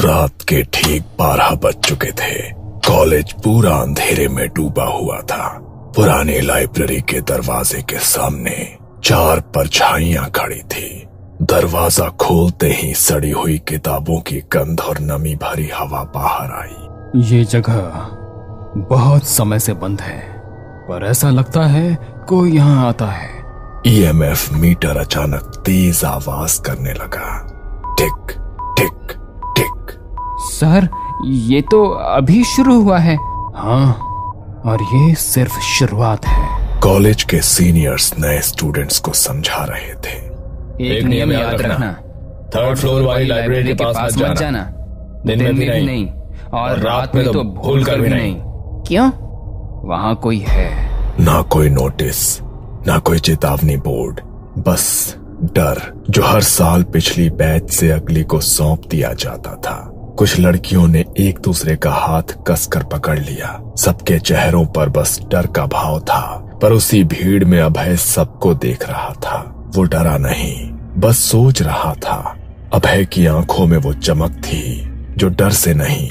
रात के ठीक 12 बज चुके थे। कॉलेज पूरा अंधेरे में डूबा हुआ था। पुरानी लाइब्रेरी के दरवाजे के सामने 4 परछाइयां खड़ी थी। दरवाजा खोलते ही सड़ी हुई किताबों की गंध और नमी भरी हवा बाहर आई। ये जगह बहुत समय से बंद है, पर ऐसा लगता है कोई यहाँ आता है। ईएमएफ मीटर अचानक तेज आवाज करने लगा। टिक टिक टिक। सर, ये तो अभी शुरू हुआ है। हाँ, और ये सिर्फ शुरुआत है। कॉलेज के सीनियर्स नए स्टूडेंट्स को समझा रहे थे। एक नियम याद रखना, 3rd फ्लोर वाली लाइब्रेरी के पास मत जाना। दिन में भी नहीं और रात में तो भूल कर भी नहीं। क्यों? वहाँ कोई है? ना कोई नोटिस, ना कोई चेतावनी बोर्ड, बस डर जो हर साल पिछली बैच से अगली को सौंप दिया जाता था। कुछ लड़कियों ने एक दूसरे का हाथ कसकर पकड़ लिया। सबके चेहरों पर बस डर का भाव था, पर उसी भीड़ में अभय सबको देख रहा था। वो डरा नहीं, बस सोच रहा था। अभय की आंखों में वो चमक थी जो डर से नहीं,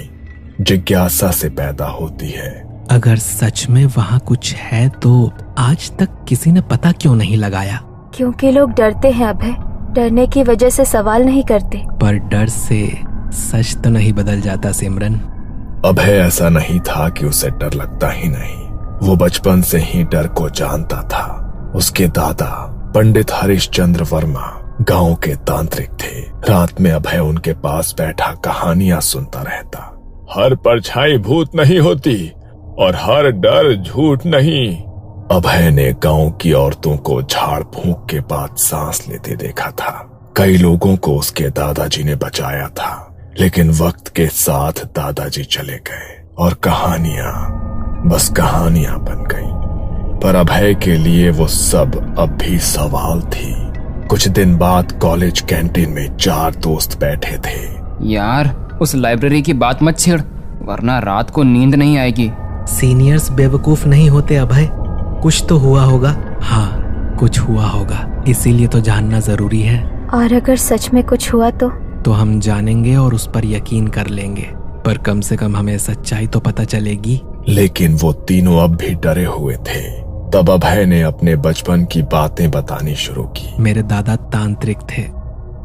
जिज्ञासा से पैदा होती है। अगर सच में वहाँ कुछ है तो आज तक किसी ने पता क्यों नहीं लगाया? क्योंकि लोग डरते हैं अभय, डरने की वजह से सवाल नहीं करते। पर डर से सच तो नहीं बदल जाता सिमरन। अभय ऐसा नहीं था कि उसे डर लगता ही नहीं, वो बचपन से ही डर को जानता था। उसके दादा पंडित हरिश्चंद्र वर्मा गांव के तांत्रिक थे। रात में अभय उनके पास बैठा कहानियां सुनता रहता। हर परछाई भूत नहीं होती और हर डर झूठ नहीं। अभय ने गांव की औरतों को झाड़ फूंक के बाद सांस लेते देखा था। कई लोगों को उसके दादाजी ने बचाया था, लेकिन वक्त के साथ दादाजी चले गए और कहानियां बस कहानियां बन गईं। पर अभय के लिए वो सब अब भी सवाल थी। कुछ दिन बाद कॉलेज कैंटीन में 4 दोस्त बैठे थे। यार, उस लाइब्रेरी की बात मत छेड़, वरना रात को नींद नहीं आएगी। सीनियर्स बेवकूफ नहीं होते अभय, कुछ तो हुआ होगा। हाँ, कुछ हुआ होगा, इसीलिए तो जानना जरूरी है। और अगर सच में कुछ हुआ तो हम जानेंगे और उस पर यकीन कर लेंगे, पर कम से कम हमें सच्चाई तो पता चलेगी। लेकिन वो तीनों अब भी डरे हुए थे। तब अभय ने अपने बचपन की बातें बतानी शुरू की। मेरे दादा तांत्रिक थे,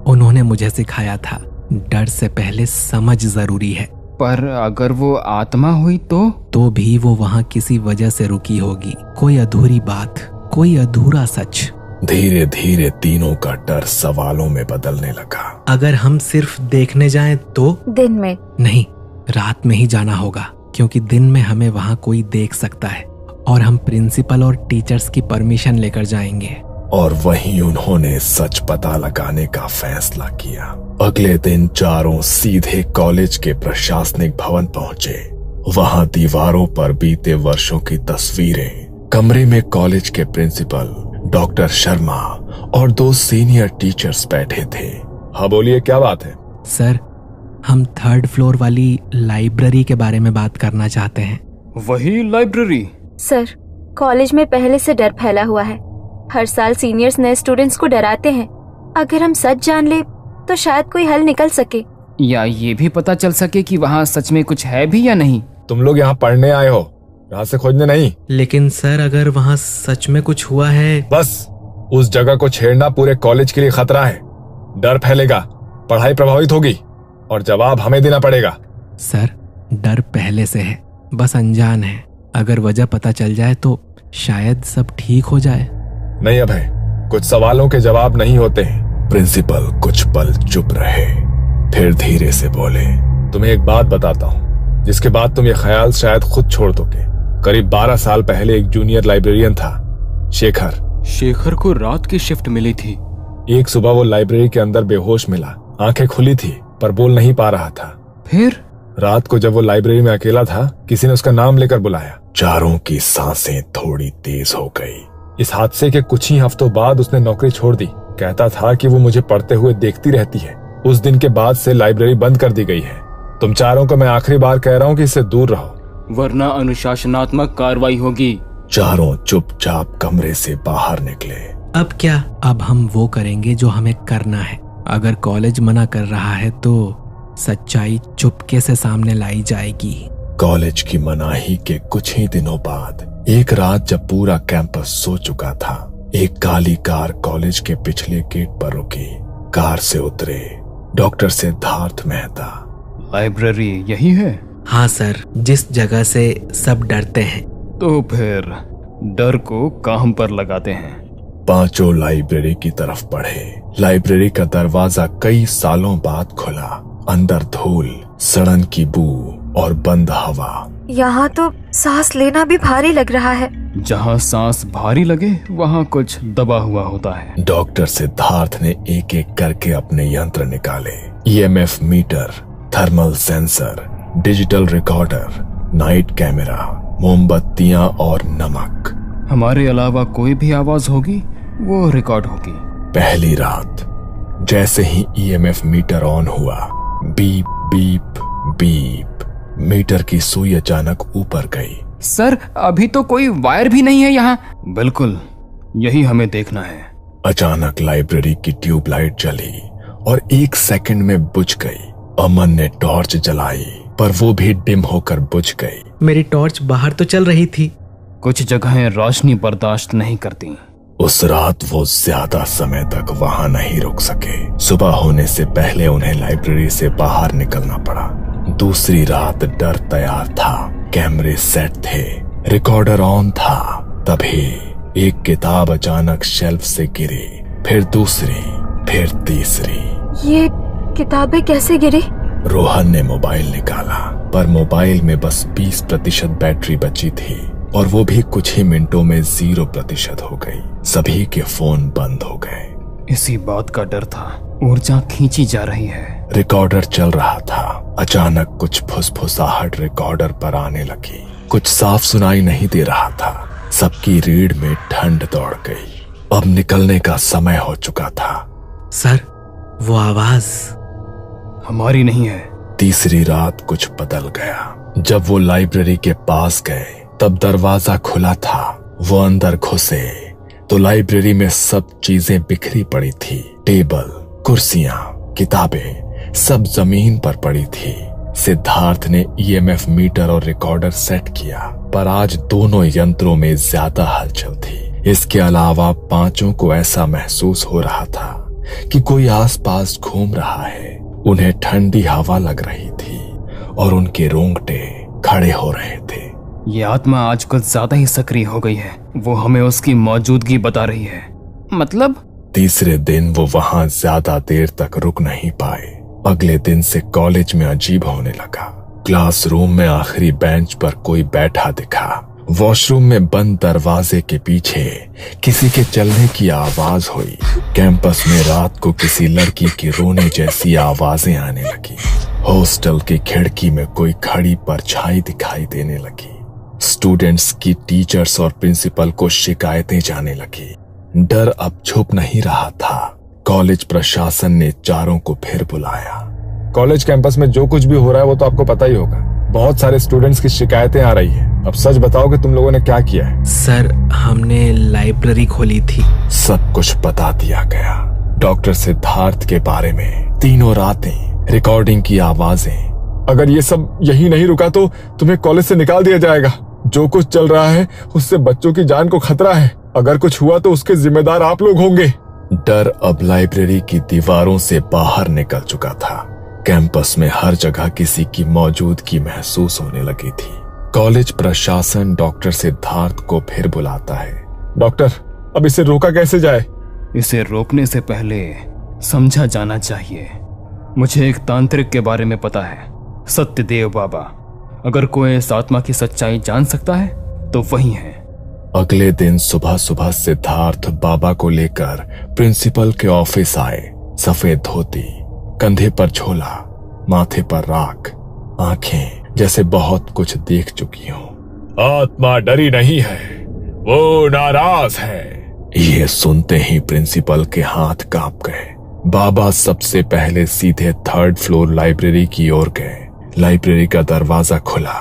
उन्होंने मुझे सिखाया था डर से पहले समझ जरूरी है। पर अगर वो आत्मा हुई तो भी वो वहाँ किसी वजह से रुकी होगी। कोई अधूरी बात, कोई अधूरा सच। धीरे धीरे तीनों का डर सवालों में बदलने लगा। अगर हम सिर्फ देखने जाएं तो? दिन में नहीं, रात में ही जाना होगा, क्योंकि दिन में हमें वहाँ कोई देख सकता है और हम प्रिंसिपल और टीचर्स की परमिशन लेकर जाएंगे। और वहीं उन्होंने सच पता लगाने का फैसला किया। अगले दिन चारों सीधे कॉलेज के प्रशासनिक भवन पहुंचे। वहां दीवारों पर बीते वर्षों की तस्वीरें, कमरे में कॉलेज के प्रिंसिपल डॉक्टर शर्मा और 2 सीनियर टीचर्स बैठे थे। हाँ बोलिए, क्या बात है? सर, हम 3rd फ्लोर वाली लाइब्रेरी के बारे में बात करना चाहते हैं। वही लाइब्रेरी? सर, कॉलेज में पहले से डर फैला हुआ है। हर साल सीनियर्स नए स्टूडेंट्स को डराते हैं। अगर हम सच जान ले तो शायद कोई हल निकल सके, या ये भी पता चल सके कि वहाँ सच में कुछ है भी या नहीं। तुम लोग यहाँ पढ़ने आए हो, यहाँ से खोजने नहीं। लेकिन सर, अगर वहाँ सच में कुछ हुआ है? बस उस जगह को छेड़ना पूरे कॉलेज के लिए खतरा है। डर फैलेगा, पढ़ाई प्रभावित होगी और जवाब हमें देना पड़ेगा। सर, डर पहले से है, बस अनजान है। अगर वजह पता चल जाए तो शायद सब ठीक हो जाए। नहीं अभय, कुछ सवालों के जवाब नहीं होते हैं। प्रिंसिपल कुछ पल चुप रहे, फिर धीरे से बोले, तुम्हें एक बात बताता हूँ जिसके बाद तुम ये ख्याल शायद खुद छोड़ दोगे। करीब 12 साल पहले एक जूनियर लाइब्रेरियन था, शेखर को रात की शिफ्ट मिली थी। एक सुबह वो लाइब्रेरी के अंदर बेहोश मिला। आंखें खुली थी पर बोल नहीं पा रहा था। फिर रात को जब वो लाइब्रेरी में अकेला था, किसी ने उसका नाम लेकर बुलाया। चारों की सांसें थोड़ी तेज हो गई। इस हादसे के कुछ ही हफ्तों बाद उसने नौकरी छोड़ दी। कहता था कि वो मुझे पढ़ते हुए देखती रहती है। उस दिन के बाद से लाइब्रेरी बंद कर दी गई है। तुम चारों को मैं आखिरी बार कह रहा हूँ कि इससे दूर रहो, वरना अनुशासनात्मक कार्रवाई होगी। चारों चुपचाप कमरे से बाहर निकले। अब क्या? अब हम वो करेंगे जो हमें करना है। अगर कॉलेज मना कर रहा है तो सच्चाई चुपके से सामने लाई जाएगी। कॉलेज की मनाही के कुछ ही दिनों बाद एक रात जब पूरा कैंपस सो चुका था, एक काली कार कॉलेज के पिछले गेट पर रुकी। कार से उतरे डॉक्टर सिद्धार्थ मेहता। लाइब्रेरी यही है? हाँ सर, जिस जगह से सब डरते हैं। तो फिर डर को काम पर लगाते हैं। पांचों लाइब्रेरी की तरफ बढ़े। लाइब्रेरी का दरवाजा कई सालों बाद खुला। अंदर धूल, सड़न की बू और बंद हवा। यहाँ तो सांस लेना भी भारी लग रहा है। जहाँ सांस भारी लगे वहाँ कुछ दबा हुआ होता है। डॉक्टर सिद्धार्थ ने एक एक करके अपने यंत्र निकाले। EMF meter, thermal sensor, digital recorder, night camera, मोमबत्तियां और नमक। हमारे अलावा कोई भी आवाज होगी वो रिकॉर्ड होगी। पहली रात जैसे ही ईएमएफ मीटर ऑन हुआ, बीप बीप बीप, मीटर की सुई अचानक ऊपर गई। सर, अभी तो कोई वायर भी नहीं है यहाँ। बिल्कुल, यही हमें देखना है। अचानक लाइब्रेरी की ट्यूबलाइट जली और 1 सेकंड में बुझ गई। अमन ने टॉर्च जलाई पर वो भी डिम होकर बुझ गई। मेरी टॉर्च बाहर तो चल रही थी। कुछ जगहें रोशनी बर्दाश्त नहीं करती। उस रात वो ज्यादा समय तक वहां नहीं रुक सके। सुबह होने से पहले उन्हें लाइब्रेरी से बाहर निकलना पड़ा। दूसरी रात डर तैयार था, कैमरे सेट थे, रिकॉर्डर ऑन था। तभी एक किताब अचानक शेल्फ से गिरी, फिर दूसरी, फिर तीसरी। ये किताबें कैसे गिरी? रोहन ने मोबाइल निकाला पर मोबाइल में बस 20% बैटरी बची थी और वो भी कुछ ही मिनटों में 0% हो गई। सभी के फोन बंद हो गए। इसी बात का डर था, ऊर्जा खींची जा रही है। रिकॉर्डर चल रहा था। अचानक कुछ फुसफुसाहट रिकॉर्डर पर आने लगी। कुछ साफ सुनाई नहीं दे रहा था। सबकी रीढ़ में ठंड दौड़ गई। अब निकलने का समय हो चुका था। सर, वो आवाज हमारी नहीं है। तीसरी रात कुछ बदल गया। जब वो लाइब्रेरी के पास गए तब दरवाजा खुला था। वो अंदर घुसे तो लाइब्रेरी में सब चीजें बिखरी पड़ी थी। टेबल, कुर्सियां, किताबें सब जमीन पर पड़ी थी। सिद्धार्थ ने ईएमएफ मीटर और रिकॉर्डर सेट किया पर आज दोनों यंत्रों में ज्यादा हलचल थी। इसके अलावा पांचों को ऐसा महसूस हो रहा था कि कोई आसपास घूम रहा है। उन्हें ठंडी हवा लग रही थी और उनके रोंगटे खड़े हो रहे थे। ये आत्मा आज कुछ ज्यादा ही सक्रिय हो गई है। वो हमें उसकी मौजूदगी बता रही है। मतलब? तीसरे दिन वो वहां ज्यादा देर तक रुक नहीं पाए। अगले दिन से कॉलेज में अजीब होने लगा। क्लासरूम में आखिरी बेंच पर कोई बैठा दिखा। वॉशरूम में बंद दरवाजे के पीछे किसी के चलने की आवाज हुई। कैंपस में रात को किसी लड़की की रोने जैसी आवाजें आने लगी। हॉस्टल की खिड़की में कोई खड़ी परछाई दिखाई देने लगी। स्टूडेंट्स की टीचर्स और प्रिंसिपल को शिकायतें जाने लगी। डर अब छुप नहीं रहा था। कॉलेज प्रशासन ने चारों को फिर बुलाया। कॉलेज कैंपस में जो कुछ भी हो रहा है वो तो आपको पता ही होगा। बहुत सारे स्टूडेंट्स की शिकायतें आ रही है। अब सच बताओ कि तुम लोगों ने क्या किया है? सर, हमने लाइब्रेरी खोली थी। सब कुछ बता दिया गया। डॉक्टर सिद्धार्थ के बारे में तीनों रातें, रिकॉर्डिंग की आवाजें। अगर ये सब यही नहीं रुका तो तुम्हें कॉलेज से निकाल दिया जाएगा। जो कुछ चल रहा है उससे बच्चों की जान को खतरा है। अगर कुछ हुआ तो उसके जिम्मेदार आप लोग होंगे। डर अब लाइब्रेरी की दीवारों से बाहर निकल चुका था। कैंपस में हर जगह किसी की मौजूदगी महसूस होने लगी थी। कॉलेज प्रशासन डॉक्टर सिद्धार्थ को फिर बुलाता है। डॉक्टर, अब इसे रोका कैसे जाए? इसे रोकने से पहले समझा जाना चाहिए। मुझे एक तांत्रिक के बारे में पता है, सत्यदेव बाबा। अगर कोई इस आत्मा की सच्चाई जान सकता है तो वही है। अगले दिन सुबह सुबह सिद्धार्थ बाबा को लेकर प्रिंसिपल के ऑफिस आए। सफेद धोती, कंधे पर झोला, माथे पर राख, आंखें जैसे बहुत कुछ देख चुकी हो। आत्मा डरी नहीं है, वो नाराज है। ये सुनते ही प्रिंसिपल के हाथ कांप गए। बाबा सबसे पहले सीधे 3rd फ्लोर लाइब्रेरी की ओर गए। लाइब्रेरी का दरवाजा खुला।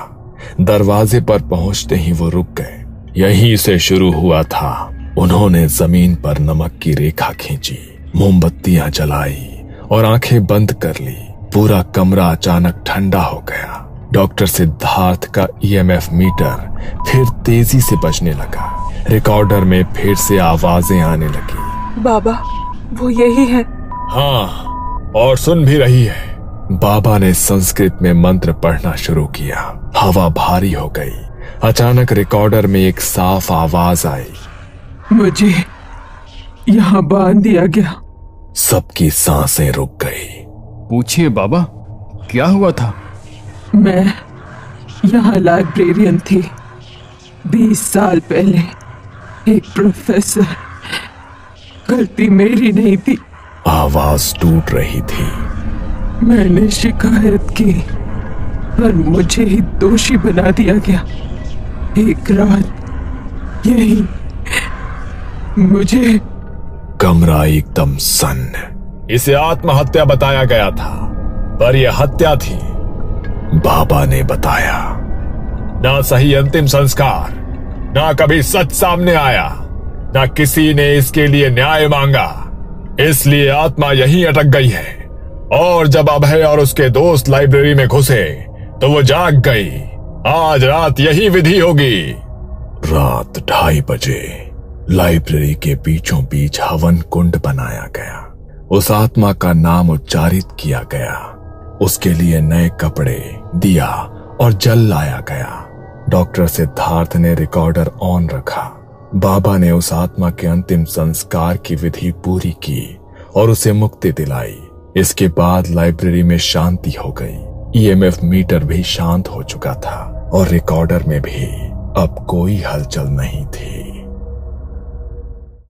दरवाजे पर पहुंचते ही वो रुक गए। यहीं से शुरू हुआ था। उन्होंने जमीन पर नमक की रेखा खींची, मोमबत्तियां जलाई और आंखें बंद कर ली। पूरा कमरा अचानक ठंडा हो गया। डॉक्टर सिद्धार्थ का ईएमएफ मीटर फिर तेजी से बजने लगा। रिकॉर्डर में फिर से आवाजें आने लगी। बाबा, वो यही है। हाँ, और सुन भी रही है। बाबा ने संस्कृत में मंत्र पढ़ना शुरू किया। हवा भारी हो गई। अचानक रिकॉर्डर में एक साफ आवाज आई, मुझे यहाँ बांध दिया गया। सबकी सांसें रुक गई। पूछिए बाबा, क्या हुआ था? मैं यहाँ लाइब्रेरियन थी। 20 साल पहले एक प्रोफेसर, गलती मेरी नहीं थी। आवाज टूट रही थी। मैंने शिकायत की पर मुझे ही दोषी बना दिया गया। एक रात यही मुझे। कमरा एकदम सन्न। इसे आत्महत्या बताया गया था, पर यह हत्या थी। बाबा ने बताया, ना सही अंतिम संस्कार, ना कभी सच सामने आया, ना किसी ने इसके लिए न्याय मांगा। इसलिए आत्मा यहीं अटक गई है। और जब अभय और उसके दोस्त लाइब्रेरी में घुसे तो वो जाग गई। आज रात यही विधि होगी। रात 2:30 बजे लाइब्रेरी के बीचों बीच हवन कुंड बनाया गया। उस आत्मा का नाम उच्चारित किया गया। उसके लिए नए कपड़े, दिया और जल लाया गया। डॉक्टर सिद्धार्थ ने रिकॉर्डर ऑन रखा। बाबा ने उस आत्मा के अंतिम संस्कार की विधि पूरी की और उसे मुक्ति दिलाई। इसके बाद लाइब्रेरी में शांति हो गई। ईएमएफ मीटर भी शांत हो चुका था और रिकॉर्डर में भी अब कोई हलचल नहीं थी।